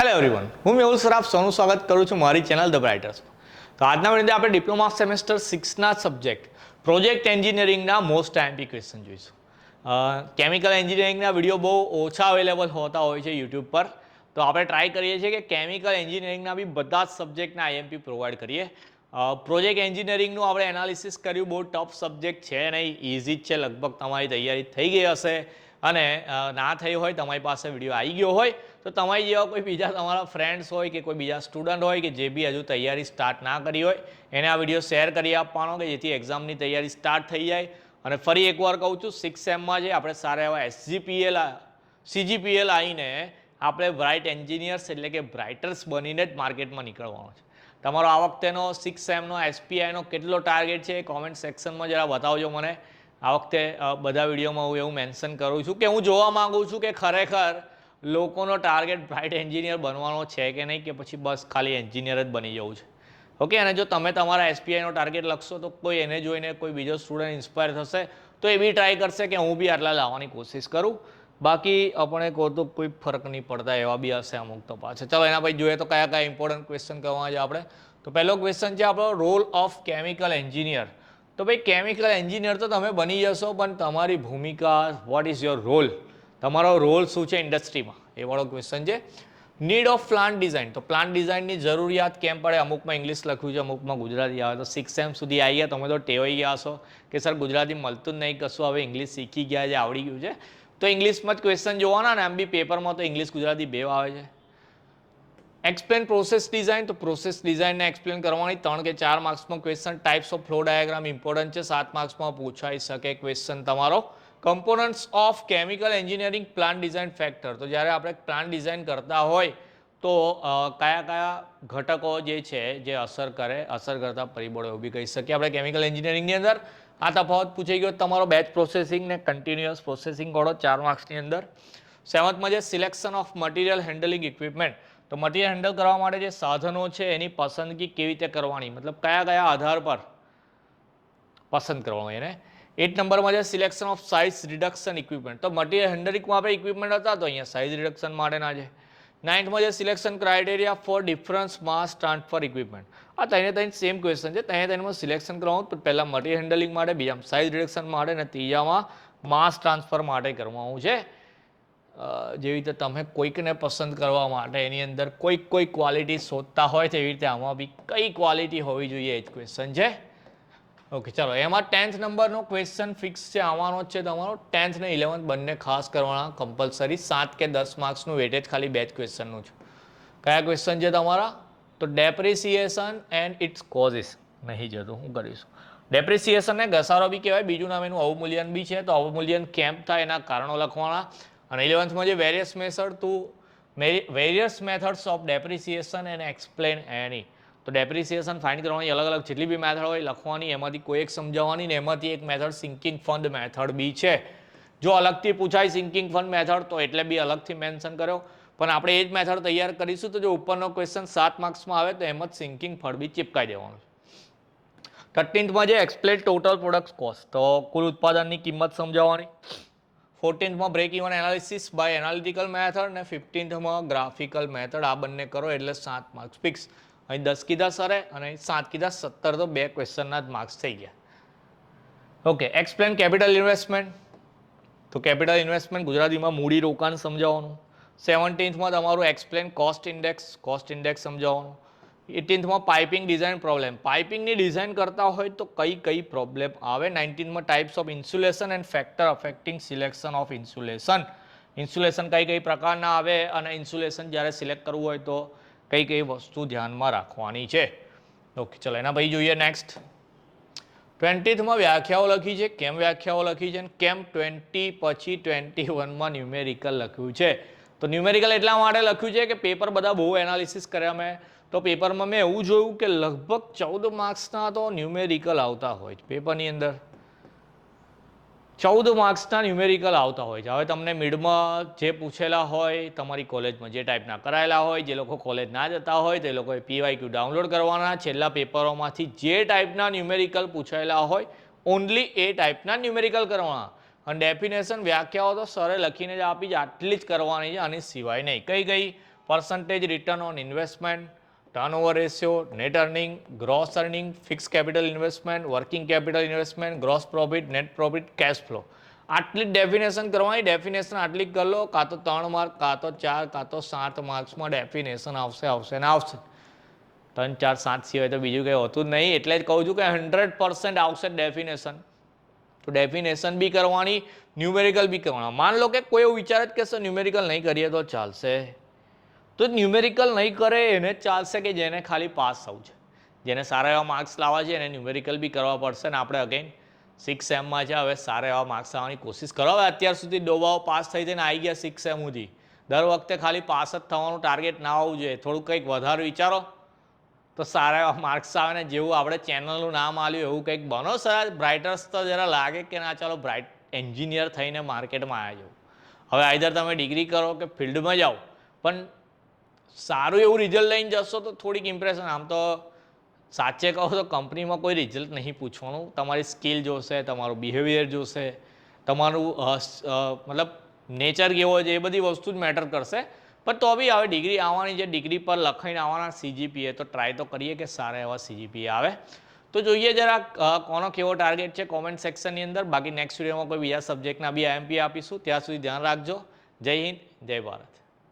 Hello everyone, હું મેહુલ સરાફ સૌનું સ્વાગત કરું છું મારી ચેનલ ધ બ્રાઇટર્સમાં. તો આજના વિડીયોમાં આપણે ડિપ્લોમા સેમેસ્ટર 6ના સબ્જેક્ટ પ્રોજેક્ટ એન્જિનિયરિંગના મોસ્ટ આઈએમપી ક્વેશ્ચન જોઈશું. કેમિકલ એન્જિનિયરિંગના વિડીયો બહુ ઓછા અવેલેબલ હોતા હોય છે યુટ્યુબ પર, તો આપણે ટ્રાય કરીએ છીએ કે કેમિકલ એન્જિનિયરિંગના બી બધા જ સબ્જેક્ટના આઈએમપી પ્રોવાઈડ કરીએ. પ્રોજેક્ટ એન્જિનિયરિંગનું આપણે એનાલિસિસ કર્યું, બહુ ટફ સબ્જેક્ટ છે નહીં, ઇઝી જ છે. લગભગ તમારી તૈયારી થઈ ગઈ હશે અને ના થઈ હોય, તમારી પાસે વિડીયો આવી ગયો હોય તો તમારી જેવા કોઈ બીજા તમારા ફ્રેન્ડ્સ હોય કે કોઈ બીજા સ્ટુડન્ટ હોય કે જે બી હજુ તૈયારી સ્ટાર્ટ ના કરી હોય એને આ વિડીયો શેર કરી આપવાનો કે જેથી એક્ઝામની તૈયારી સ્ટાર્ટ થઈ જાય. અને ફરી એકવાર કહું છું, 6 સેમમાં જે આપણે સારા એવા એસજીપીએલ સીજીપીએલ આવીને આપણે બ્રાઇટ એન્જિનિયર્સ એટલે કે બ્રાઇટર્સ બનીને જ માર્કેટમાં નીકળવાનો છે. તમારો આ વખતેનો 6 સેમનો એસપીઆઈનો કેટલો ટાર્ગેટ છે એ કોમેન્ટ સેક્શનમાં જરા બતાવજો મને. આ વખતે બધા વિડીયોમાં હું એવું મેન્શન કરું છું કે હું જોવા માગું છું કે ખરેખર લોકોનો ટાર્ગેટ બ્રાઇટ એન્જિનિયર બનવાનો છે કે નહીં, કે પછી બસ ખાલી એન્જિનિયર જ બની જવું છે. ઓકે, અને જો તમે તમારા એસપીઆઈનો ટાર્ગેટ લખશો તો કોઈ એને જોઈને કોઈ બીજો સ્ટુડન્ટ ઇન્સ્પાયર થશે તો એ બી ટ્રાય કરશે કે હું બી આટલા લાવવાની કોશિશ કરું. બાકી આપણે કહો તો કોઈ ફરક નહીં પડતા એવા બી હશે અમુક તો પાછળ. ચાલો એના પછી જોઈએ તો કયા કયા ઇમ્પોર્ટન્ટ ક્વેશ્ચન કરવાના છે આપણે. તો પહેલો ક્વેશ્ચન છે આપણો રોલ ઓફ કેમિકલ એન્જિનિયર. તો ભાઈ કેમિકલ એન્જિનિયર તો તમે બની જશો, પણ તમારી ભૂમિકા, વોટ ઇઝ યોર રોલ, તમારો રોલ શું છે ઇન્ડસ્ટ્રીમાં, એ વાળો ક્વેશ્ચન છે. નીડ ઓફ પ્લાન્ટ ડિઝાઇન, તો પ્લાન્ટ ડિઝાઇનની જરૂરિયાત કેમ પડે, અમુકમાં ઇંગ્લિશ લખ્યું છે, અમુકમાં ગુજરાતી આવે. તો 6 સેમ સુધી આવી ગયા, તમે તો ટેવાઈ ગયા હશો કે સર ગુજરાતી મળતું જ નહીં કશું, હવે ઇંગ્લિશ શીખી ગયા છે, આવડી ગયું છે, તો ઇંગ્લિશમાં જ ક્વેશ્ચન જોવાના ને. એમ બી પેપરમાં તો ઇંગ્લિશ ગુજરાતી બે આવે છે. એક્સપ્લેન પ્રોસેસ ડિઝાઇન, તો પ્રોસેસ ડિઝાઇનને એક્સપ્લેન કરવાની 3 કે 4 માર્ક્સમાં question. Types of flow diagram important છે, 7 માર્ક્સમાં પૂછાઈ શકે ક્વેશ્ચન તમારો. Components of chemical engineering plant design factor, તો જ્યારે આપણે પ્લાન્ટ ડિઝાઇન કરતા હોય તો કયા કયા ઘટકો જે છે જે અસર કરતા પરિબળો એવું બી કહી શકીએ આપણે કેમિકલ એન્જિનિયરિંગની અંદર. આ તફાવત પૂછાઈ ગયો તમારો બેચ પ્રોસેસિંગ ને કન્ટિન્યુઅસ પ્રોસેસિંગ વાળો 4 માર્ક્સની અંદર. 7થમાં છે selection of material handling equipment, તો મટીરિયલ હેન્ડલ કરવા માટે જે સાધનો છે એની પસંદગી કેવી રીતે કરવાની, મતલબ કયા કયા આધાર પર પસંદ કરવાનું એને. 8 નંબરમાં છે selection of size reduction equipment, તો મટીરિયલ હેન્ડલિંગમાં આપણે ઇક્વિપમેન્ટ હતા તો અહીંયા સાઇઝ રિડક્શન માટેના છે. 9થમાં છે સિલેક્શન ક્રાઇટેરિયા ફોર ડિફરન્સ માસ ટ્રાન્સફર ઇક્વિપમેન્ટ. આ ત્રણે સેમ ક્વેશ્ચન છે. ત્રણેમાં સિલેક્શન કરવાનું, તો પહેલાં મટીરિયલ હેન્ડલિંગ માટે, બીજામાં સાઇઝ રિડક્શન માટે અને ત્રીજામાં માસ ટ્રાન્સફર માટે કરવાનું છે. જેવી રીતે તમે કોઈકને પસંદ કરવા માટે એની અંદર કોઈ ક્વોલિટી શોધતા હોય તેવી રીતે આમાં બી કઈ ક્વોલિટી હોવી જોઈએ એ જ ક્વેશ્ચન છે. ઓકે, ચાલો એમાં 10th નંબરનો ક્વેશ્ચન ફિક્સ છે, આવવાનો જ છે તમારો. 10th ને 11th બંને ખાસ કરવાના કમ્પલસરી. 7 કે 10 માર્ક્સનું વેટેજ ખાલી બે જ ક્વેશ્ચનનું છે. કયા ક્વેશ્ચન છે તમારા? તો ડેપ્રિસિએશન એન્ડ ઇટ્સ કોઝિસ. નહીં જતું, હું કરીશું. ડેપ્રિસિએશનને ઘસારો બી કહેવાય, બીજું નામ એનું અવમૂલ્યન બી છે. તો અવમૂલ્યન કેમ થાય એના કારણો લખવાના. અને 11થમાં જે various methods of depreciation and explain એની, તો ડેપ્રિસિએશન ફાઇન્ડ કરવાની અલગ અલગ જેટલી બી મેથડ હોય લખવાની, એમાંથી કોઈ એક સમજાવવાની. ને એમાંથી એક મેથડ સિંકિંગ ફંડ મેથડ બી છે. જો અલગથી પૂછાય સિંકિંગ ફંડ મેથડ તો એટલે બી અલગથી મેન્શન કર્યો, પણ આપણે એ જ મેથડ તૈયાર કરીશું તો જો ઉપરનો ક્વેશ્ચન 7 માર્ક્સમાં આવે તો એમ જ સિંકિંગ ફંડ બી ચિપકાઈ દેવાનું. 13થમાં જે એક્સપ્લેન ટોટલ પ્રોડક્ટ કોસ્ટ, તો કુલ ઉત્પાદનની કિંમત સમજાવવાની. 14થમાં break even analysis by analytical method, ને 15થમાં ગ્રાફિકલ મેથડ. આ બંને કરો એટલે 7 માર્ક્સ ફિક્સ. અહીં 10 કીધા સરે અને 7 કીધા, 17, તો બે ક્વેશ્ચનના જ માર્ક્સ થઈ ગયા. ઓકે, એક્સપ્લેન કેપિટલ ઇન્વેસ્ટમેન્ટ, તો કેપિટલ ઇન્વેસ્ટમેન્ટ ગુજરાતીમાં મૂડી રોકાણ સમજાવવાનું. 17થમાં તમારું એક્સપ્લેન કોસ્ટ ઇન્ડેક્સ સમજાવવાનું. 18થમાં પાઇપિંગ ડિઝાઇન પ્રોબ્લેમ, પાઇપિંગની ડિઝાઇન કરતા હોય તો કઈ પ્રોબ્લેમ આવે. 19થમાં types of insulation and factor affecting selection of insulation, insulation કઈ પ્રકારના આવે અને ઇન્સ્યુલેશન જ્યારે સિલેક્ટ કરવું હોય તો કઈ વસ્તુ ધ્યાનમાં રાખવાની છે. ઓકે, ચલો એના પછી જોઈએ નેક્સ્ટ. 20થમાં વ્યાખ્યાઓ લખી છે, કેમ વ્યાખ્યાઓ લખી છે, અને કેમ 20 પછી 21માં ન્યુમેરિકલ લખ્યું છે. તો ન્યુમેરિકલ એટલા માટે લખ્યું છે કે પેપર બધા બહુ એનાલિસિસ કર્યા મેં, તો પેપરમાં મેં એવું જોયું કે લગભગ 14 માર્ક્સના તો ન્યુમેરિકલ આવતા હોય પેપરની અંદર. 14 માર્ક્સના ન્યુમેરિકલ આવતા હોય છે. હવે તમને મિડમાં જે પૂછેલા હોય તમારી કોલેજમાં જે ટાઈપના કરાયેલા હોય, જે લોકો કોલેજ ના જતા હોય તે લોકોએ પીવાયક્યુ ડાઉનલોડ કરવાના. છેલ્લા પેપરોમાંથી જે ટાઈપના ન્યુમેરિકલ પૂછાયેલા હોય ઓનલી એ ટાઈપના ન્યુમેરિકલ કરવાના. અને ડેફિનેશન વ્યાખ્યાઓ તો સરે લખીને જ આપી જ, આટલી જ કરવાની છે, આની સિવાય નહીં. કઈ percentage return on investment, turnover ratio, net earning, gross earning, fix capital investment, working capital investment, gross profit, net profit, cash flow. આટલી ડેફિનેશન કરવાની. ડેફિનેશન આટલી કરી લો, કાં તો 3 માર્ક, કાં તો 4, કાં તો 7 માર્ક્સમાં ડેફિનેશન આવશે ને આવશે. 3, 4, 7 સિવાય તો બીજું કંઈ હોતું જ નહીં. એટલે જ કહું છું કે 100% આવશે ડેફિનેશન. તો ડેફિનેશન બી કરવાની, ન્યુમેરિકલ બી કરવાના. માન લો કે કોઈ એવું વિચારે કે સર ન્યુમેરિકલ નહીં કરીએ તો ચાલશે, તો ન્યુમેરિકલ નહીં કરે એને જ ચાલશે કે જેને ખાલી પાસ થવું છે, જેને સારા એવા માર્ક્સ લાવવા છે એને ન્યુમેરિકલ બી કરવા પડશે. ને આપણે અગેન 6 સેમમાં છે, હવે સારા એવા માર્ક્સ લાવવાની કોશિશ કરો. હવે અત્યાર સુધી ડોબાઓ પાસ થઈ જઈને આવી ગયા 6 સેમ સુધી. દર વખતે ખાલી પાસ જ થવાનું ટાર્ગેટ ના હોવું જોઈએ. થોડું કંઈક વધારે વિચારો તો સારા એવા માર્ક્સ આવે ને જેવું આપણે ચેનલનું નામ આલ્યું એવું કંઈક બનો. સર બ્રાઇટર્સ તો જરા લાગે કે ના ચાલો બ્રાઇટ એન્જિનિયર થઈને માર્કેટમાં આવ્યા છો. હવે આઈધર તમે ડિગ્રી કરો કે ફિલ્ડમાં જાઓ, પણ સારું એવું રિઝલ્ટ લઈને જશો તો થોડીક ઇમ્પ્રેશન. આમ તો સાચે કહો તો કંપનીમાં કોઈ રિઝલ્ટ નહીં પૂછવાનું, તમારી સ્કિલ જોશે, તમારું બિહેવિયર જોશે, તમારું મતલબ નેચર કેવો છે એ બધી વસ્તુ જ મેટર કરશે. પણ તો બી હવે ડિગ્રી આવવાની છે, ડિગ્રી પર લખાઈને આવવાના CGPA, તો ટ્રાય તો કરીએ કે સારા એવા CGPA આવે. તો જોઈએ જરા કોનો કેવો ટાર્ગેટ છે કોમેન્ટ સેક્શનની અંદર. બાકી નેક્સ્ટ વિડીયોમાં કોઈ બીજા સબ્જેક્ટના બી IMP આપીશું. ત્યાં સુધી ધ્યાન રાખજો. જય હિન્દ, જય ભારત.